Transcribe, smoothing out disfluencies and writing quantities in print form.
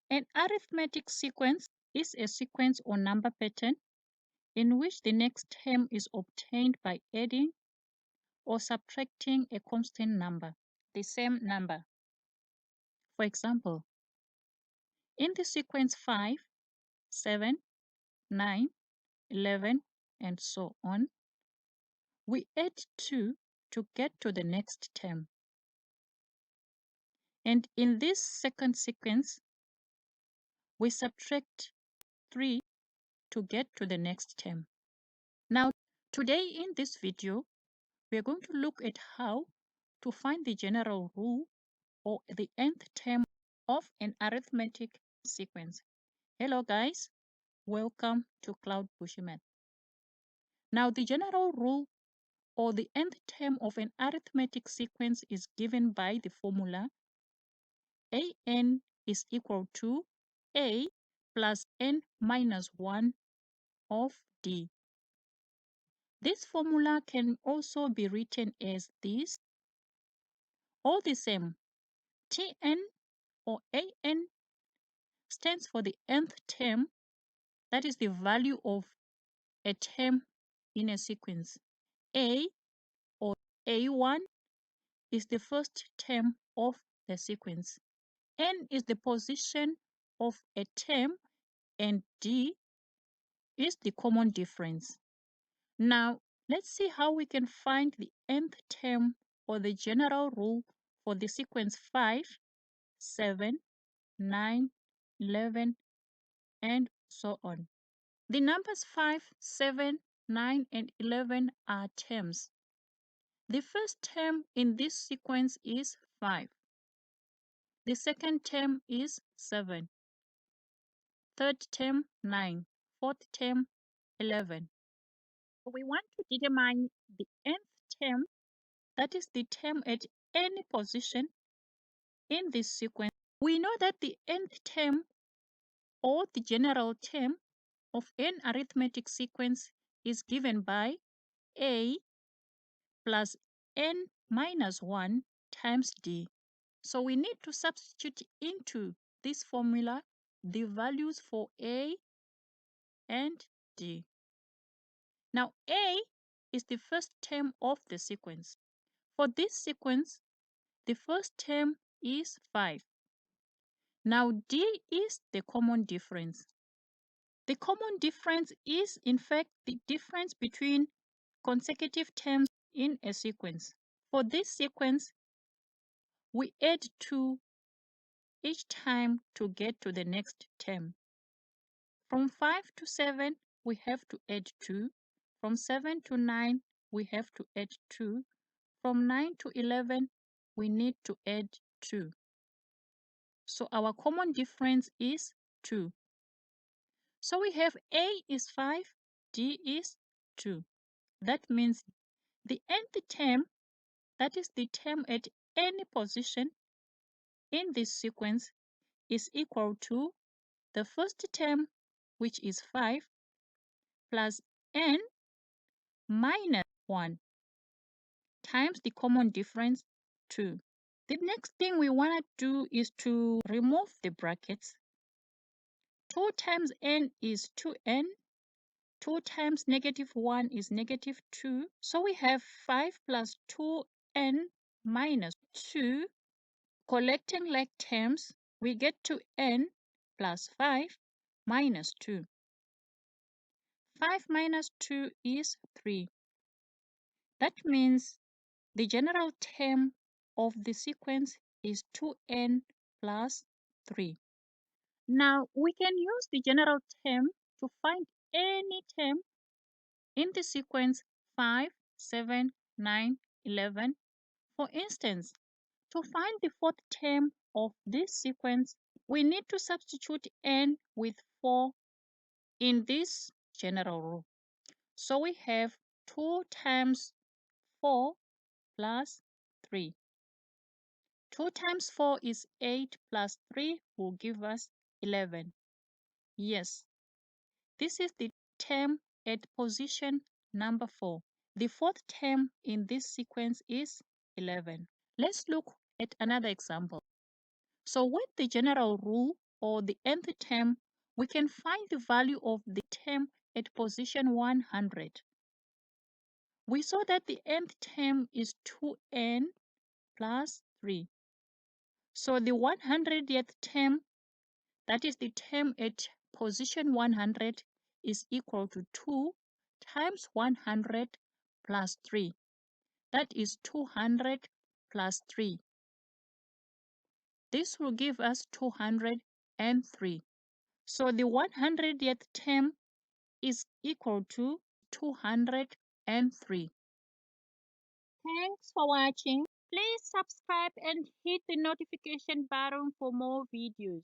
An arithmetic sequence is a sequence or number pattern in which the next term is obtained by adding or subtracting a constant number, the same number. For example, in the sequence 5, 7, 9, 11, and so on, we add 2 to get to the next term. And in this second sequence, we subtract 3 to get to the next term. Now, today in this video, we are going to look at how to find the general rule or the nth term of an arithmetic sequence. Hello guys, welcome to Cloud Bushymath. Now, the general rule or the nth term of an arithmetic sequence is given by the formula an is equal to a plus n minus 1 of d. This formula can also be written as this, or the same. Tn or an stands for the nth term, that is the value of a term in a sequence. A or a1 is the first term of the sequence. N is the position of a term and d is the common difference. Now, let's see how we can find the nth term or the general rule for the sequence 5, 7, 9, 11, and so on. The numbers 5, 7, 9, and 11 are terms. The first term in this sequence is 5. The second term is 7. Third term, 9. Fourth term, 11. We want to determine the nth term, that is the term at any position in this sequence. We know that the nth term or the general term of an arithmetic sequence is given by a plus n minus 1 times d. So we need to substitute into this formula the values for a and d. Now a is the first term of the sequence. For this sequence, the first term is 5. Now d is the common difference. The common difference is in fact the difference between consecutive terms in a sequence. For this sequence, we add 2 each time to get to the next term. From 5 to 7, we have to add 2. From 7 to 9, we have to add 2. From 9 to 11, we need to add 2. So our common difference is 2. So we have A is 5, D is 2. That means the nth term, that is the term at any position in this sequence, is equal to the first term, which is 5, plus n minus 1 times the common difference, 2. The next thing we want to do is to remove the brackets. 2 times n is 2n. 2 times negative 1 is negative 2. So we have 5 plus 2n minus 2. Collecting like terms, we get to n plus 5 minus 2. 5 minus 2 is 3. That means the general term of the sequence is 2n plus 3. Now, we can use the general term to find any term in the sequence 5, 7, 9, 11. For instance, to find the fourth term of this sequence, we need to substitute n with 4 in this general rule. So we have 2 times 4 plus 3. 2 times 4 is 8 plus 3 will give us 11. Yes, this is the term at position number 4. The fourth term in this sequence is 11. Let's look at another example. So with the general rule or the nth term, we can find the value of the term at position 100. We saw that the nth term is 2n plus 3. So the 100th term, that is the term at position 100, is equal to 2 times 100 plus 3. That is 200 plus 3. This will give us 203. So the 100th term is equal to 203. Thanks for watching. Please subscribe and hit the notification button for more videos.